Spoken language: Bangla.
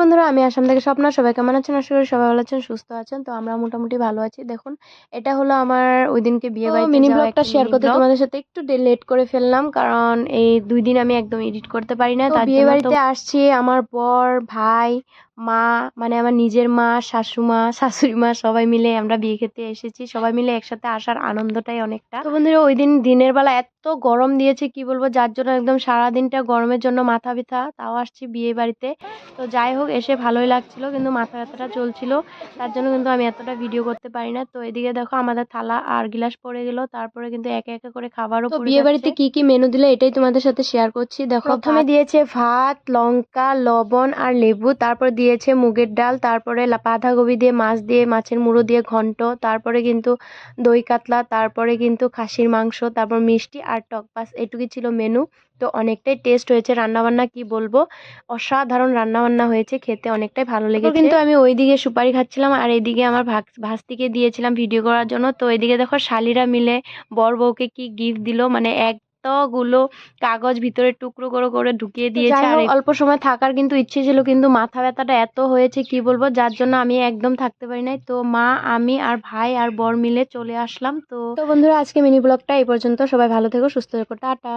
বন্ধুরা, আমি আসাম থেকে স্বপ্না। সবাই কেমন আছেন? আশা করি সবাই ভালো আছেন, সুস্থ আছেন। তো আমরা মোটামুটি ভালো আছি। দেখুন, এটা হলো আমার ওই দিনকে বিয়ে বাড়িতে মিনি যাওয়া ব্লগটা একটা শেয়ার মিনি করতে ব্লগ। তোমাদের সাথে একটু লেট করে ফেললাম, কারণ এই 2 দিন আমি একদম এডিট করতে পারি না, তো তার বিয়ে জন্য। তো বাড়িতে আসছি আমার বর, ভাই, মা, মানে আমার নিজের মা, শাশুমা, শাশুড়ি মা সবাই মিলে আমরা বিয়ে খেতে এসেছি। সবাই মিলে একসাথে আসার আনন্দটাই অনেকটা। তো বন্ধুরা, ওই দিন দিনের বেলা এত গরম দিয়েছে কি বলবো, যার জন্য একদম সারাদিনটা গরমের জন্য মাথা ব্যথা। তাও আসছি বিয়ে বাড়িতে। তো যাই হোক, এসে ভালোই লাগছিল, কিন্তু মাথা ব্যথাটা চলছিল, তার জন্য কিন্তু আমি এতটা ভিডিও করতে পারি না। তো এদিকে দেখো, আমাদের থালা আর গিলাস পড়ে গেল, তারপরে কিন্তু একে একে করে খাবারও তো পড়ে বিয়ে যাচ্ছে। বাড়িতে কি কি মেনু দিলে এটাই তোমাদের সাথে শেয়ার করছি। দেখো, প্রথমে দিয়েছে ভাত, লঙ্কা, লবণ আর লেবু। তারপর দিয়েছে মুগের ডাল। তারপরে বাঁধাকপি দিয়ে, মাছ দিয়ে, মাছের মুড়ো দিয়ে ঘন্ট। তারপরে কিন্তু দই কাতলা। তারপরে কিন্তু খাসির মাংস। তারপর মিষ্টি আর টক। বাস এটুকুই ছিল মেনু। তো অনেকটাই টেস্ট হয়েছে, রান্নাবান্না কি বলবো, অসাধারণ রান্নাবান্না হয়েছে, খেতে অনেকটাই ভালো লেগেছে। কিন্তু আমি ওইদিকে সুপারি খাচ্ছিলাম, আর এইদিকে আমার ভাস্তিকে দিয়েছিলাম ভিডিও করার জন্য। তো এদিকে দেখো, শালিরা মিলে বর বউকে কি গিফট দিল, মানে এতগুলো কাগজ ভিতরে টুকরো করে করে ঢুকিয়ে দিয়েছে। যাই আর হোক, অল্প সময় থাকার কিন্তু ইচ্ছে ছিল, কিন্তু মাথা ব্যথাটা এত হয়েছে কি বলবো, যার জন্য আমি একদম থাকতে পারি নাই। তো মা, আমি আর ভাই আর বর মিলে চলে আসলাম। তো বন্ধুরা, আজকে মিনি ব্লগটা এই পর্যন্ত। সবাই ভালো থেকো, সুস্থ থেকো, টাটা।